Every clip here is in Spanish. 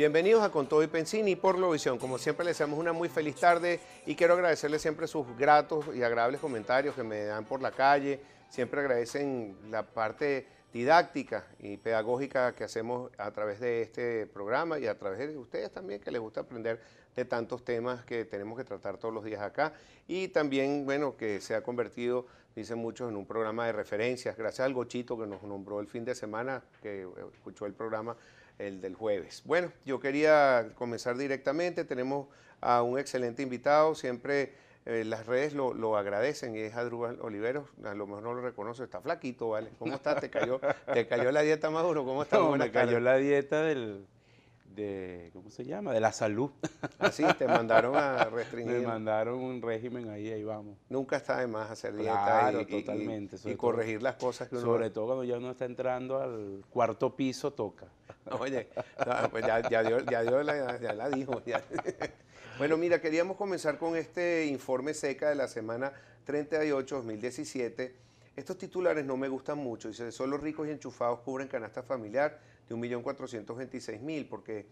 Bienvenidos a Con Todo y Pensini por Globovisión. Como siempre les deseamos una muy feliz tarde y quiero agradecerles siempre sus gratos y agradables comentarios que me dan por la calle. Siempre agradecen la parte didáctica y pedagógica que hacemos a través de este programa y a través de ustedes también, que les gusta aprender de tantos temas que tenemos que tratar todos los días acá. Y también, bueno, que se ha convertido, dicen muchos, en un programa de referencias. Gracias al Gochito que nos nombró el fin de semana, que escuchó el programa el del jueves. Bueno, yo quería comenzar directamente. Tenemos a un excelente invitado. Siempre las redes lo agradecen y es Adrúbal Oliveros. A lo mejor no lo reconoce, está flaquito, ¿vale? ¿Cómo estás? ¿Te cayó la dieta Maduro? ¿Cómo estás? No, Buenas me cayó tardes. la dieta ¿cómo se llama? De la salud. Así, te mandaron a Me restringir. mandaron un régimen ahí vamos. Nunca está de más hacer dieta Claro, totalmente. y corregir las cosas que uno hace. Sobre todo cuando ya uno está entrando al cuarto piso, toca. Oye, no, pues ya la dijo. Ya. Bueno, mira, queríamos comenzar con este informe seca de la semana 38-2017. Estos titulares no me gustan mucho. Dice, solo ricos y enchufados cubren canasta familiar de 1.426.000, porque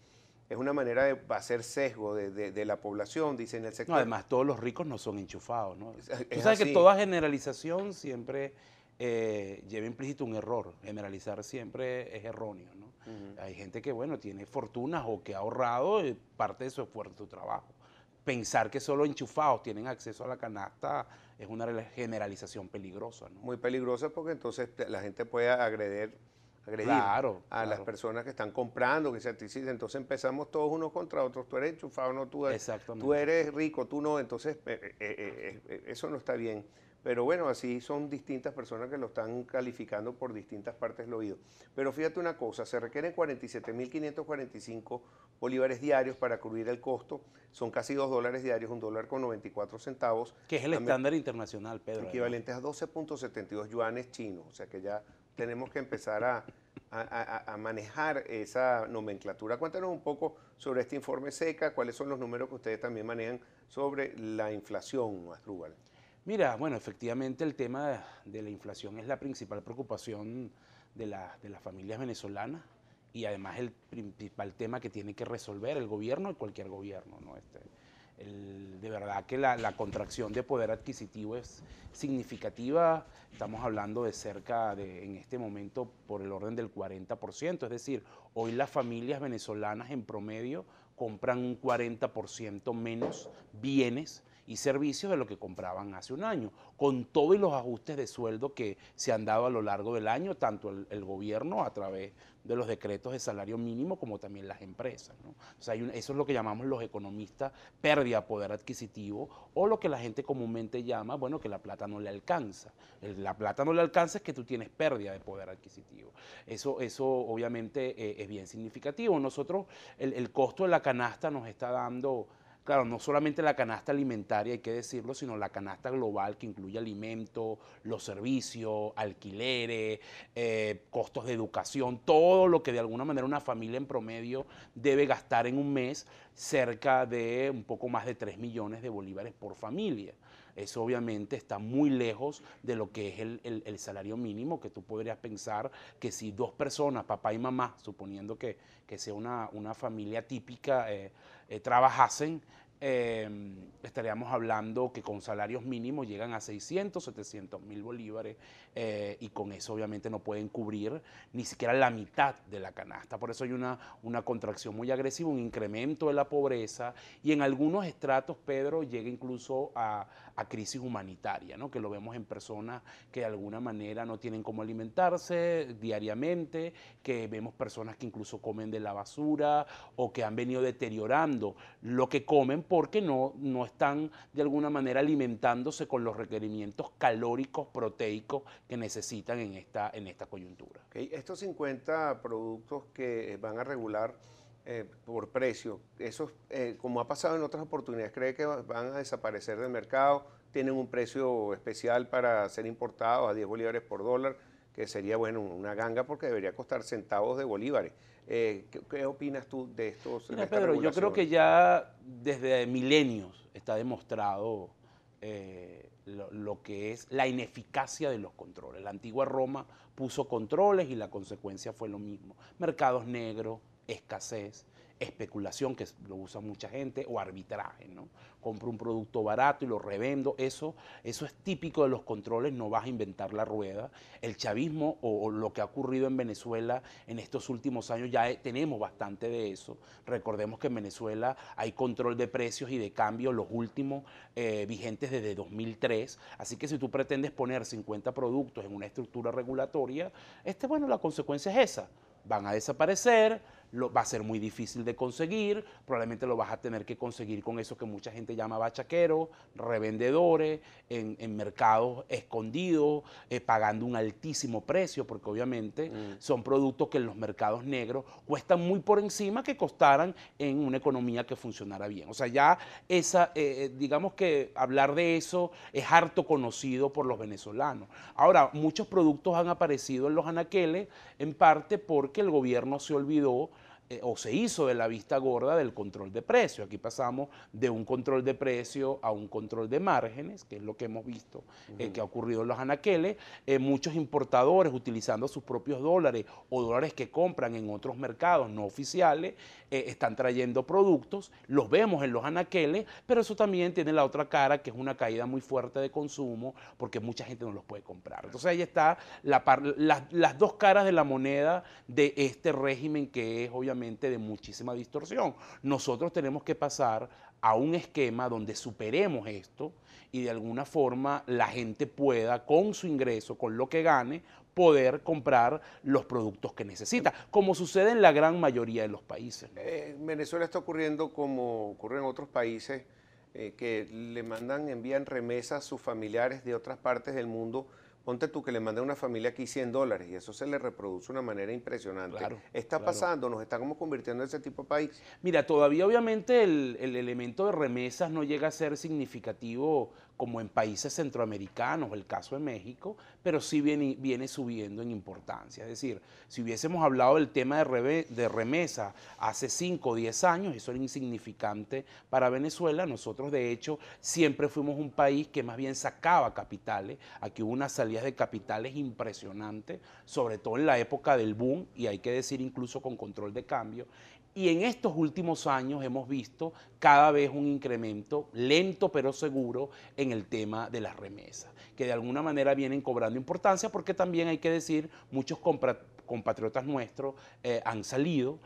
es una manera de hacer sesgo de la población, dice en el No, sector. además, todos los ricos no son enchufados, ¿no? Tú Es sabes que así. toda generalización siempre lleva implícito un error. Generalizar siempre es erróneo, ¿no? Hay gente que, bueno, tiene fortunas o que ha ahorrado parte de su esfuerzo, su trabajo. Pensar que solo enchufados tienen acceso a la canasta es una generalización peligrosa, ¿no? Muy peligrosa porque entonces la gente puede agredir Claro, a las claro. personas que están comprando, que se anticipan. Entonces empezamos todos unos contra otros. Tú eres enchufado, no tú Exactamente. eres rico, tú no. Entonces eso no está bien. Pero bueno, así son distintas personas que lo están calificando por distintas partes del oído. Pero fíjate una cosa, se requieren 47.545 bolívares diarios para cubrir el costo. Son casi $2 diarios, $1.94. Que es el estándar internacional, Pedro, además. Equivalentes a 12.72 yuanes chinos. O sea que ya tenemos que empezar a manejar esa nomenclatura. Cuéntanos un poco sobre este informe seca, cuáles son los números que ustedes también manejan sobre la inflación, Asdrúbal. Mira, bueno, efectivamente el tema de la inflación es la principal preocupación de las familias venezolanas y además el principal tema que tiene que resolver el gobierno y cualquier gobierno, ¿no? De verdad que la contracción de poder adquisitivo es significativa. Estamos hablando de cerca de, en este momento, por el orden del 40%. Es decir, hoy las familias venezolanas en promedio compran un 40% menos bienes y servicios de lo que compraban hace un año, con todos los ajustes de sueldo que se han dado a lo largo del año, tanto el gobierno a través de los decretos de salario mínimo como también las empresas, ¿no? O sea, eso es lo que llamamos los economistas pérdida de poder adquisitivo o lo que la gente comúnmente llama, bueno, que la plata no le alcanza. La plata no le alcanza es que tú tienes pérdida de poder adquisitivo. Eso obviamente es bien significativo. Nosotros, el costo de la canasta nos está dando... Claro, no solamente la canasta alimentaria, hay que decirlo, sino la canasta global que incluye alimentos, los servicios, alquileres, costos de educación, todo lo que de alguna manera una familia en promedio debe gastar en un mes, cerca de un poco más de 3 millones de bolívares por familia. Eso obviamente está muy lejos de lo que es el salario mínimo, que tú podrías pensar que si dos personas, papá y mamá, suponiendo que sea una familia típica, trabajasen, estaríamos hablando que con salarios mínimos llegan a 600, 700 mil bolívares y con eso obviamente no pueden cubrir ni siquiera la mitad de la canasta. Por eso hay una contracción muy agresiva, un incremento de la pobreza y en algunos estratos, Pedro, llega incluso a crisis humanitaria, ¿no? Que lo vemos en personas que de alguna manera no tienen cómo alimentarse diariamente, que vemos personas que incluso comen de la basura o que han venido deteriorando lo que comen porque no están de alguna manera alimentándose con los requerimientos calóricos, proteicos que necesitan en esta coyuntura. Okay. Estos 50 productos que van a regular por precio, esos, como ha pasado en otras oportunidades, ¿cree que van a desaparecer del mercado? ¿Tienen un precio especial para ser importados a 10 bolívares por dólar? Que sería, bueno, una ganga porque debería costar centavos de bolívares. ¿Qué opinas tú de estos, de Mira, estas Pedro, yo creo que regulaciones? ya desde milenios está demostrado lo que es la ineficacia de los controles. La antigua Roma puso controles y la consecuencia fue lo mismo. Mercados negros, escasez, especulación, que lo usa mucha gente, o arbitraje, ¿no? Compro un producto barato y lo revendo. Eso es típico de los controles, no vas a inventar la rueda. El chavismo o lo que ha ocurrido en Venezuela en estos últimos años, ya tenemos bastante de eso. Recordemos que en Venezuela hay control de precios y de cambio, los últimos vigentes desde 2003. Así que si tú pretendes poner 50 productos en una estructura regulatoria, bueno, la consecuencia es esa. Van a desaparecer, va a ser muy difícil de conseguir, probablemente lo vas a tener que conseguir con eso que mucha gente llama bachaqueros, revendedores, en mercados escondidos, pagando un altísimo precio, porque obviamente son productos que en los mercados negros cuestan muy por encima que costaran en una economía que funcionara bien. O sea, ya digamos que hablar de eso es harto conocido por los venezolanos. Ahora, muchos productos han aparecido en los anaqueles, en parte porque el gobierno se olvidó o se hizo de la vista gorda del control de precios. Aquí pasamos de un control de precios a un control de márgenes, que es lo que hemos visto que ha ocurrido en los anaqueles. Muchos importadores utilizando sus propios dólares o dólares que compran en otros mercados no oficiales, están trayendo productos, los vemos en los anaqueles, pero eso también tiene la otra cara, que es una caída muy fuerte de consumo, porque mucha gente no los puede comprar. Entonces ahí está las dos caras de la moneda de este régimen, que es obviamente de muchísima distorsión. Nosotros tenemos que pasar a un esquema donde superemos esto y de alguna forma la gente pueda, con su ingreso, con lo que gane, poder comprar los productos que necesita, como sucede en la gran mayoría de los países. En Venezuela está ocurriendo como ocurre en otros países, que envían remesas a sus familiares de otras partes del mundo. Ponte tú que le manda a una familia aquí $100 y eso se le reproduce de una manera impresionante. Claro, Está pasando, nos está como convirtiendo en ese tipo de país. Mira, todavía obviamente el elemento de remesas no llega a ser significativo como en países centroamericanos, el caso de México, pero sí viene subiendo en importancia. Es decir, si hubiésemos hablado del tema de remesa hace 5 o 10 años, eso era insignificante para Venezuela. Nosotros, de hecho, siempre fuimos un país que más bien sacaba capitales. Aquí hubo unas salidas de capitales impresionantes, sobre todo en la época del boom, y hay que decir incluso con control de cambio. Y en estos últimos años hemos visto cada vez un incremento lento pero seguro en el tema de las remesas, que de alguna manera vienen cobrando importancia, porque también hay que decir, muchos compatriotas nuestros han salido,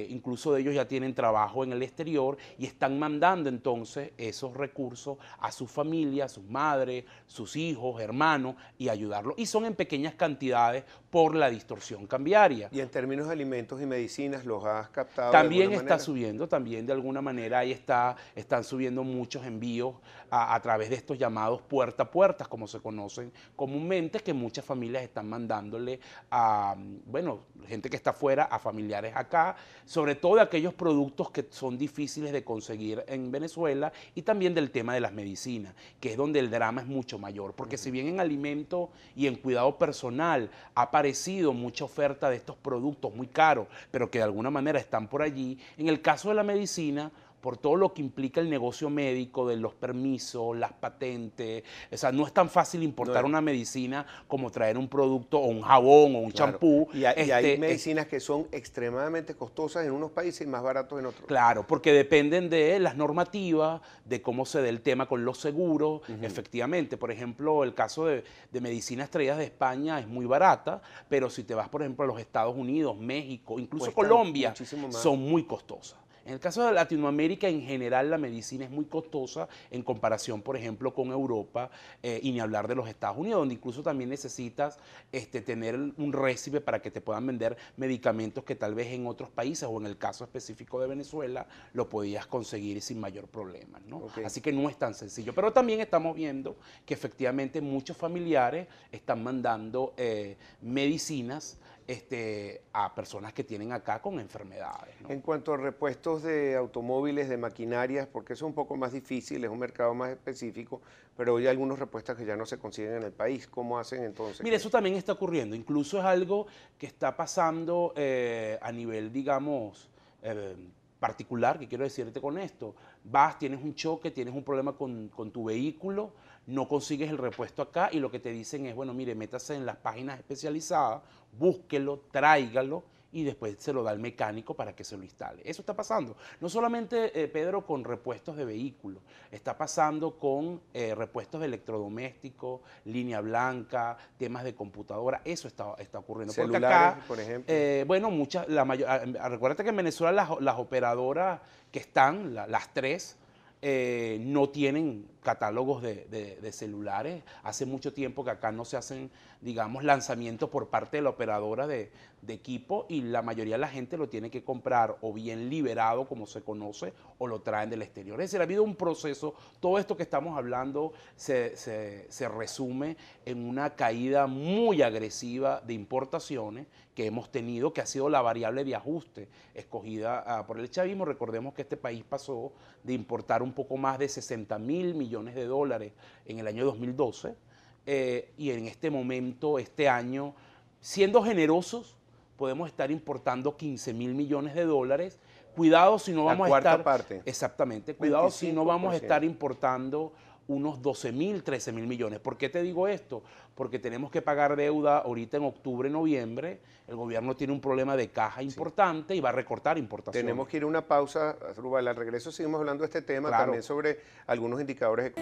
incluso de ellos ya tienen trabajo en el exterior y están mandando entonces esos recursos a sus familias, sus madres, sus hijos, hermanos, y ayudarlos. Y son en pequeñas cantidades por la distorsión cambiaria. Y en términos de alimentos y medicinas, ¿los has captado También de alguna está manera? subiendo, también de alguna manera ahí están subiendo muchos envíos a través de estos llamados puerta a puertas, como se conocen comúnmente, que muchas familias están mandándole a, bueno, gente que está afuera, a familiares acá, sobre todo de aquellos productos que son difíciles de conseguir en Venezuela, y también del tema de las medicinas, que es donde el drama es mucho mayor, porque si bien en alimento y en cuidado personal ha aparecido mucha oferta de estos productos muy caros, pero que de alguna manera están por allí, en el caso de la medicina, por todo lo que implica el negocio médico, de los permisos, las patentes, o sea, no es tan fácil importar una medicina como traer un producto o un jabón o un champú. Y hay medicinas que son extremadamente costosas en unos países y más baratos en otros. Claro, porque dependen de las normativas, de cómo se dé el tema con los seguros. Efectivamente, por ejemplo, el caso de medicinas traídas de España es muy barata, pero si te vas, por ejemplo, a los Estados Unidos, México, incluso Cuestan Colombia, muchísimo más. son muy costosas. En el caso de Latinoamérica, en general, la medicina es muy costosa en comparación, por ejemplo, con Europa, y ni hablar de los Estados Unidos, donde incluso también necesitas tener un récipe para que te puedan vender medicamentos que tal vez en otros países, o en el caso específico de Venezuela, lo podías conseguir sin mayor problema, ¿no? Okay. Así que no es tan sencillo. Pero también estamos viendo que efectivamente muchos familiares están mandando medicinas a personas que tienen acá con enfermedades, ¿no? En cuanto a repuestos de automóviles, de maquinarias, porque eso es un poco más difícil, es un mercado más específico, pero hay algunos repuestos que ya no se consiguen en el país. ¿Cómo hacen entonces? Mira, eso también está ocurriendo. Incluso es algo que está pasando a nivel, digamos, particular. ¿Qué quiero decirte con esto? Vas, tienes un choque, tienes un problema con tu vehículo, no consigues el repuesto acá, y lo que te dicen es, bueno, mire, métase en las páginas especializadas, búsquelo, tráigalo, y después se lo da al mecánico para que se lo instale. Eso está pasando. No solamente, Pedro, con repuestos de vehículos, está pasando con repuestos de electrodomésticos, línea blanca, temas de computadora, eso está ocurriendo. Celulares, porque acá, por ejemplo. bueno, recuérdate que en Venezuela las operadoras que están, las tres, no tienen catálogos de celulares. Hace mucho tiempo que acá no se hacen, digamos, lanzamientos por parte de la operadora de equipo, y la mayoría de la gente lo tiene que comprar o bien liberado, como se conoce, o lo traen del exterior. Es decir, ha habido un proceso. Todo esto que estamos hablando se resume en una caída muy agresiva de importaciones que hemos tenido, que ha sido la variable de ajuste escogida por el chavismo. Recordemos que este país pasó de importar un poco más de 60.000 millones de dólares en el año 2012, y en este momento, este año, siendo generosos, podemos estar importando 15.000 millones de dólares. Cuidado si no vamos a estar... La cuarta parte. Exactamente. Cuidado 25%. si no vamos a estar importando unos 12.000, 13.000 millones. ¿Por qué te digo esto? Porque tenemos que pagar deuda ahorita en octubre, noviembre. El gobierno tiene un problema de caja importante y va a recortar importaciones. Tenemos que ir a una pausa, Asdrúbal. Al regreso seguimos hablando de este tema, Claro. también sobre algunos indicadores.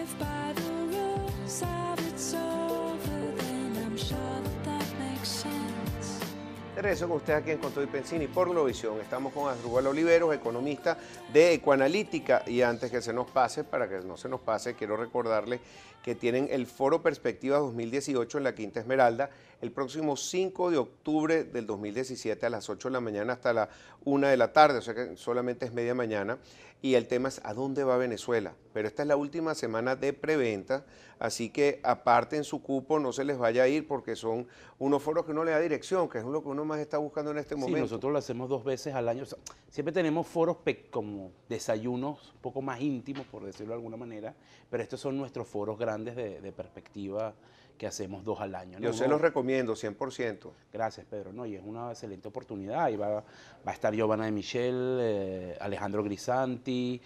De regreso con ustedes aquí en Con Todo y Pensini por Globovisión. Estamos con Asdrúbal Oliveros, economista de Ecoanalítica. Y antes que se nos pase, para que no se nos pase, quiero recordarles que tienen el Foro Perspectivas 2018 en la Quinta Esmeralda el próximo 5 de octubre del 2017 a las 8 de la mañana hasta la 1 de la tarde, o sea que solamente es media mañana. Y el tema es ¿a dónde va Venezuela? Pero esta es la última semana de preventa, así que aparten su cupo, no se les vaya a ir, porque son unos foros que uno le da dirección, que es lo que uno más está buscando en este momento. Sí, nosotros lo hacemos 2 veces al año. O sea, siempre tenemos foros como desayunos un poco más íntimos, por decirlo de alguna manera, pero estos son nuestros foros grandes de perspectiva que hacemos 2 al año, ¿no? Yo se los recomiendo, 100%. Gracias, Pedro. No, y es una excelente oportunidad. Ahí va a estar Giovanna de Michel, Alejandro Grisanti,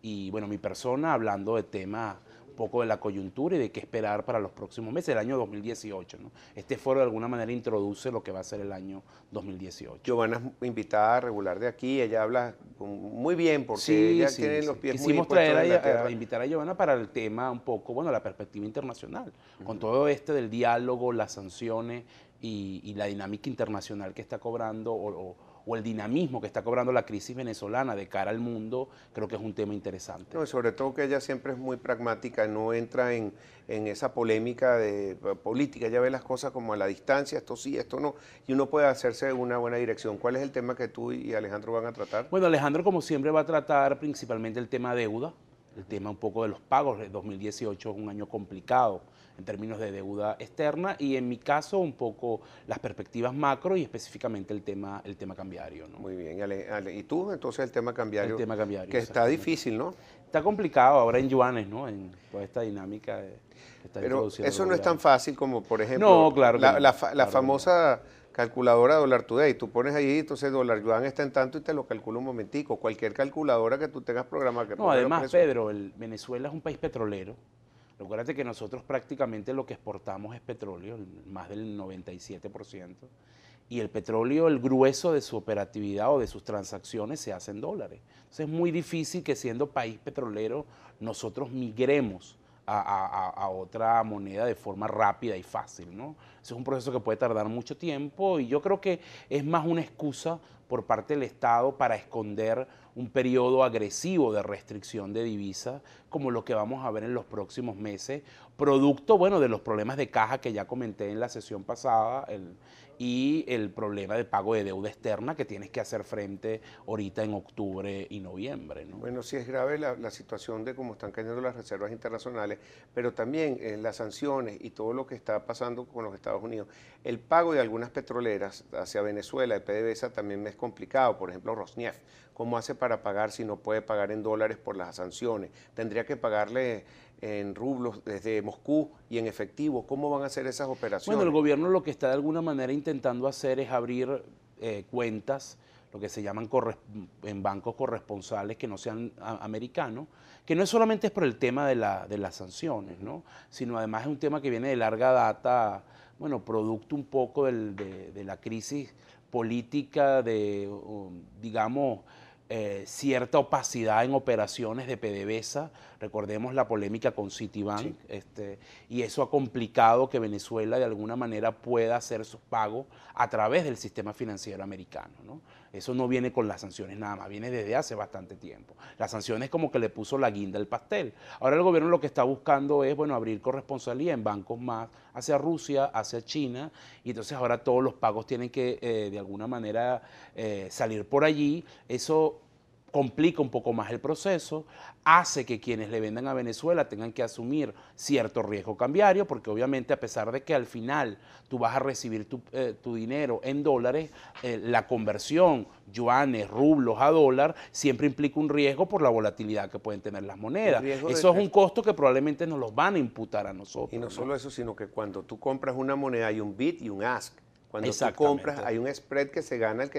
y bueno, mi persona, hablando de temas un poco de la coyuntura y de qué esperar para los próximos meses, el año 2018, ¿no? Este foro de alguna manera introduce lo que va a ser el año 2018. Giovanna es invitada regular de aquí, ella habla muy bien porque ella tiene los pies Quisimos muy puestos en la tierra. invitar a Giovanna para el tema un poco, bueno, la perspectiva internacional, con todo del diálogo, las sanciones y la dinámica internacional que está cobrando, o el dinamismo que está cobrando la crisis venezolana de cara al mundo. Creo que es un tema interesante. No, y sobre todo que ella siempre es muy pragmática, no entra en esa polémica de política, ella ve las cosas como a la distancia, esto sí, esto no, y uno puede hacerse una buena dirección. ¿Cuál es el tema que tú y Alejandro van a tratar? Bueno, Alejandro, como siempre, va a tratar principalmente el tema deuda, el tema un poco de los pagos. El 2018 es un año complicado en términos de deuda externa, y en mi caso un poco las perspectivas macro y específicamente el tema cambiario, ¿no? Muy bien, y tú entonces el tema cambiario. El tema cambiario, que está difícil, ¿no? Está complicado ahora en yuanes, ¿no? En toda esta dinámica que está Pero introduciendo eso el no es tan gobierno. fácil como, por ejemplo, No, claro que no, la claro que famosa calculadora Dollar Today. Tú pones ahí, entonces dólar yuan está en tanto y te lo calcula un momentico. Cualquier calculadora que tú tengas programada. Que No, además, Pedro, Venezuela es un país petrolero. Recuérdate que nosotros prácticamente lo que exportamos es petróleo, más del 97%, y el petróleo, el grueso de su operatividad o de sus transacciones se hace en dólares. Entonces es muy difícil que, siendo país petrolero, nosotros migremos a otra moneda de forma rápida y fácil, ¿no? Ese es un proceso que puede tardar mucho tiempo, y yo creo que es más una excusa por parte del Estado para esconder un periodo agresivo de restricción de divisas, como lo que vamos a ver en los próximos meses, producto, bueno, de los problemas de caja que ya comenté en la sesión pasada, y el problema de pago de deuda externa que tienes que hacer frente ahorita en octubre y noviembre, ¿no? Bueno, sí es grave la situación de cómo están cayendo las reservas internacionales, pero también las sanciones y todo lo que está pasando con los Estados Unidos. El pago de algunas petroleras hacia Venezuela, de PDVSA, también me es complicado. Por ejemplo, Rosneft, ¿cómo hace para pagar si no puede pagar en dólares por las sanciones? Tendría que pagarle en rublos desde Moscú y en efectivo. ¿Cómo van a hacer esas operaciones? Bueno, el gobierno lo que está de alguna manera intentando hacer es abrir cuentas, lo que se llaman en bancos corresponsales que no sean americanos, que no solamente es por el tema de las sanciones, ¿no? Sino además es un tema que viene de larga data bueno, producto un poco de la crisis política, digamos, cierta opacidad en operaciones de PDVSA. Recordemos la polémica con Citibank, Sí. y eso ha complicado que Venezuela de alguna manera pueda hacer sus pagos a través del sistema financiero americano, ¿no? Eso no viene con las sanciones nada más, viene desde hace bastante tiempo. Las sanciones como que le puso la guinda al pastel. Ahora el gobierno lo que está buscando es, bueno, abrir corresponsalía en bancos más hacia Rusia, hacia China, y entonces ahora todos los pagos tienen que de alguna manera salir por allí. Eso complica un poco más el proceso, hace que quienes le vendan a Venezuela tengan que asumir cierto riesgo cambiario, porque obviamente a pesar de que al final tú vas a recibir tu dinero en dólares, la conversión yuanes, rublos a dólar, siempre implica un riesgo por la volatilidad que pueden tener las monedas. Eso es un costo que probablemente nos los van a imputar a nosotros. Y no solo eso, sino que cuando tú compras una moneda hay un bid y un ask. Cuando tú compras, hay un spread que se gana. Y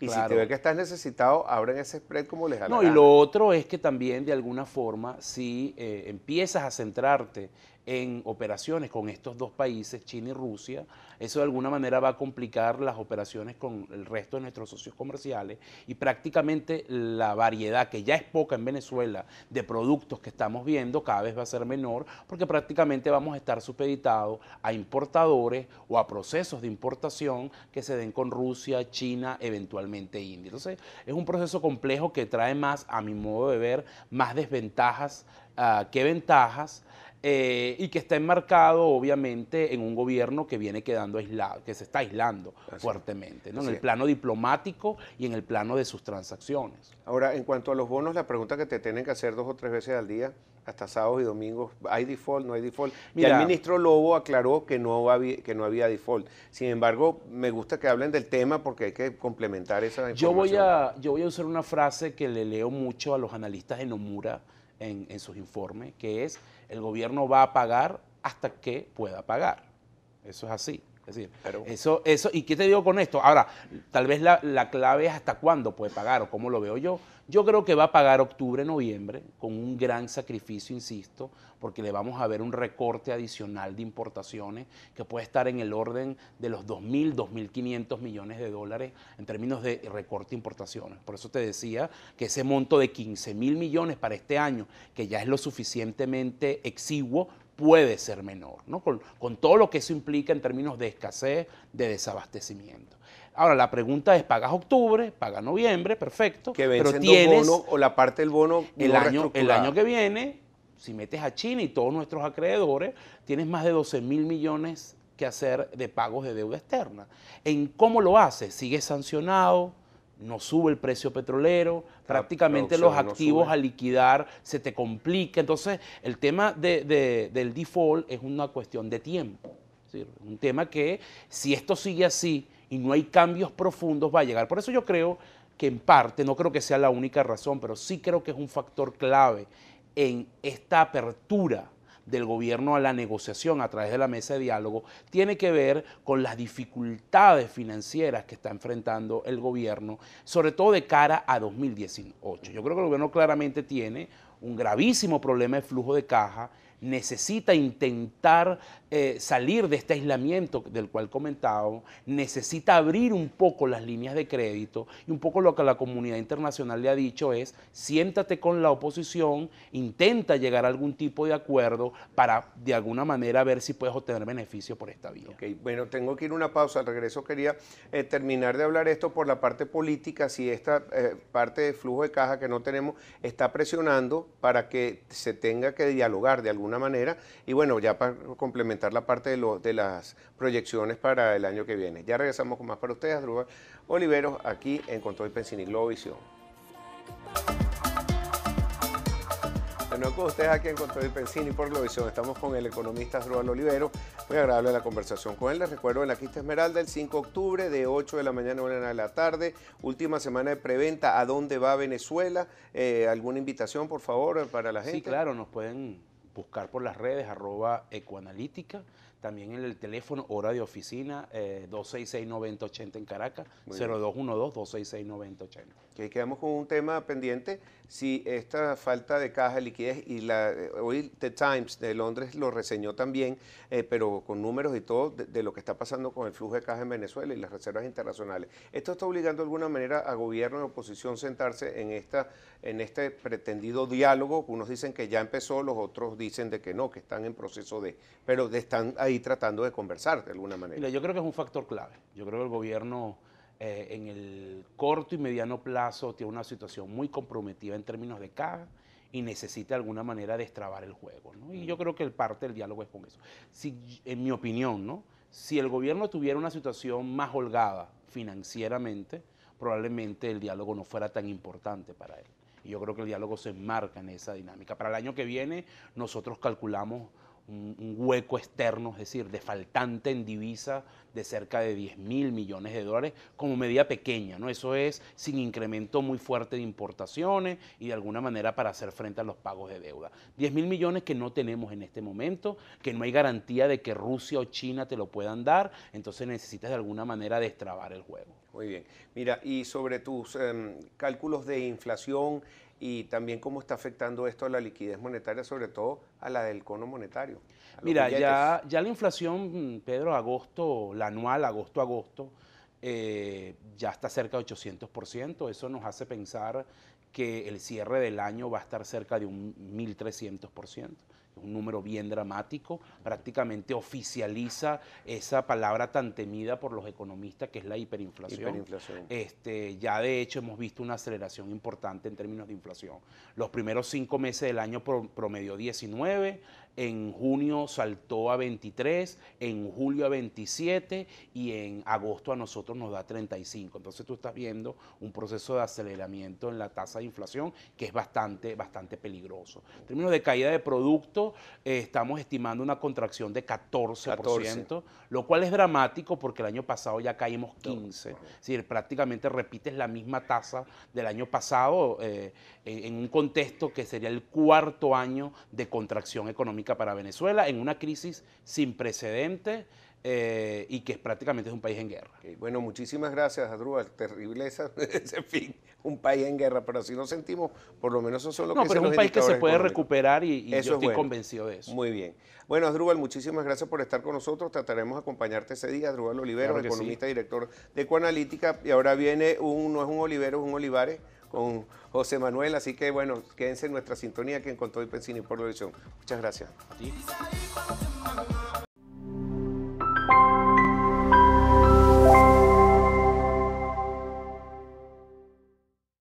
claro, si te ve que estás necesitado, abren ese spread como les da la gana. Y lo otro es que también, de alguna forma, si empiezas a centrarte en operaciones con estos dos países, China y Rusia, eso de alguna manera va a complicar las operaciones con el resto de nuestros socios comerciales, y prácticamente la variedad, que ya es poca en Venezuela, de productos que estamos viendo, cada vez va a ser menor, porque prácticamente vamos a estar supeditados a importadores o a procesos de importación que se den con Rusia, China, eventualmente India. Entonces, es un proceso complejo que trae más, a mi modo de ver, más desventajas que ventajas, y que está enmarcado obviamente en un gobierno que viene quedando aislado, que se está aislando fuertemente, ¿no? En el plano diplomático y en el plano de sus transacciones. Ahora, en cuanto a los bonos, la pregunta que te tienen que hacer 2 o 3 veces al día, hasta sábados y domingos, ¿hay default, no hay default? Mira, ya el ministro Lobo aclaró que no había default. Sin embargo, me gusta que hablen del tema porque hay que complementar esa información. Yo voy a usar una frase que le leo mucho a los analistas de Nomura en sus informes, que es: el gobierno va a pagar hasta que pueda pagar. Eso es así. Es decir, eso, ¿y qué te digo con esto? Ahora, tal vez la clave es hasta cuándo puede pagar o cómo lo veo yo. Yo creo que va a pagar octubre, noviembre, con un gran sacrificio, insisto, porque le vamos a ver un recorte adicional de importaciones que puede estar en el orden de los 2.000, 2.500 millones de dólares en términos de recorte de importaciones. Por eso te decía que ese monto de 15.000 millones para este año, que ya es lo suficientemente exiguo, puede ser menor, ¿no? Con todo lo que eso implica en términos de escasez, de desabastecimiento. Ahora, la pregunta es: ¿pagas octubre? ¿Pagas noviembre? Perfecto. Que vencen pero tienes dos bonos, o la parte del bono el año que viene, si metes a China y todos nuestros acreedores, tienes más de 12.000 millones que hacer de pagos de deuda externa. ¿En cómo lo haces? ¿Sigues sancionado? No sube el precio petrolero, prácticamente los activos a liquidar se te complica. Entonces, el tema del default es una cuestión de tiempo. ¿Sí? Un tema que, si esto sigue así y no hay cambios profundos, va a llegar. Por eso yo creo que, en parte, no creo que sea la única razón, pero sí creo que es un factor clave en esta apertura del gobierno a la negociación a través de la mesa de diálogo, tiene que ver con las dificultades financieras que está enfrentando el gobierno, sobre todo de cara a 2018. Yo creo que el gobierno claramente tiene un gravísimo problema de flujo de caja, necesita intentar salir de este aislamiento del cual comentábamos, necesita abrir un poco las líneas de crédito, y un poco lo que la comunidad internacional le ha dicho es: siéntate con la oposición, intenta llegar a algún tipo de acuerdo para de alguna manera ver si puedes obtener beneficio por esta vía. Okay, bueno, tengo que ir a una pausa. Al regreso quería terminar de hablar esto por la parte política, si esta parte de flujo de caja que no tenemos está presionando para que se tenga que dialogar de alguna manera, y bueno, ya para complementar la parte de las proyecciones para el año que viene. Ya regresamos con más para ustedes, Asdrúbal Oliveros, aquí en Con Todo y Pensini, Globovisión. De nuevo con ustedes aquí en Con Todo y Pensini por Globovisión. Estamos con el economista Asdrúbal Oliveros. Muy agradable la conversación con él. Les recuerdo, en la Quinta Esmeralda, el 5 de octubre, de 8 de la mañana a 1 de la tarde. Última semana de preventa. ¿A dónde va Venezuela? ¿Alguna invitación, por favor, para la gente? Sí, claro, nos pueden buscar por las redes, @ecoanalítica. También en el teléfono, hora de oficina, 266-9080 en Caracas, Muy bien. 0212-266-9080. Que quedamos con un tema pendiente, si esta falta de caja, liquidez, y hoy The Times de Londres lo reseñó también, pero con números y todo, de lo que está pasando con el flujo de caja en Venezuela y las reservas internacionales. Esto está obligando de alguna manera a gobierno y oposición sentarse en este pretendido diálogo. Unos dicen que ya empezó, los otros dicen de que no, que están en proceso pero están ahí tratando de conversar de alguna manera. Mira, yo creo que es un factor clave. Yo creo que el gobierno en el corto y mediano plazo tiene una situación muy comprometida en términos de caja y necesita de alguna manera destrabar el juego, ¿no? Y yo creo que el parte del diálogo es con eso. Si, en mi opinión, ¿no? Si el gobierno tuviera una situación más holgada financieramente, probablemente el diálogo no fuera tan importante para él. Y yo creo que el diálogo se enmarca en esa dinámica. Para el año que viene nosotros calculamos un hueco externo, es decir, de faltante en divisa de cerca de 10.000 millones de dólares como medida pequeña, ¿no? Eso es sin incremento muy fuerte de importaciones y de alguna manera para hacer frente a los pagos de deuda. 10.000 millones que no tenemos en este momento, que no hay garantía de que Rusia o China te lo puedan dar, entonces necesitas de alguna manera destrabar el juego. Muy bien. Mira, y sobre tus cálculos de inflación y también cómo está afectando esto a la liquidez monetaria, sobre todo a la del cono monetario. Mira, ya la inflación, Pedro, agosto, la anual, agosto, ya está cerca de 800%. Eso nos hace pensar que el cierre del año va a estar cerca de un 1.300%. Es un número bien dramático, prácticamente oficializa esa palabra tan temida por los economistas que es la hiperinflación. Ya de hecho hemos visto una aceleración importante en términos de inflación. Los primeros 5 meses del año promedió 19, en junio saltó a 23, en julio a 27 y en agosto a nosotros nos da 35. Entonces tú estás viendo un proceso de aceleramiento en la tasa de inflación que es bastante peligroso. En términos de caída de producto, estamos estimando una contracción de 14%, lo cual es dramático porque el año pasado ya caímos 15%. Es decir, prácticamente repites la misma tasa del año pasado en un contexto que sería el 4º año de contracción económica para Venezuela, en una crisis sin precedentes y que prácticamente es un país en guerra. Okay. Bueno, muchísimas gracias, Asdrúbal. Terrible ese fin, un país en guerra, pero así nos sentimos, por lo menos eso son lo que pero es un país que se puede recuperar y yo estoy convencido de eso. Muy bien. Bueno, Asdrúbal, muchísimas gracias por estar con nosotros. Trataremos de acompañarte ese día. Asdrúbal Oliveros, claro economista, sí, director de Ecoanalítica. Y ahora viene no es un Oliveros, es un Olivares con José Manuel. Así que, bueno, quédense en nuestra sintonía que encontró Pensini por la edición. Muchas gracias. A ti.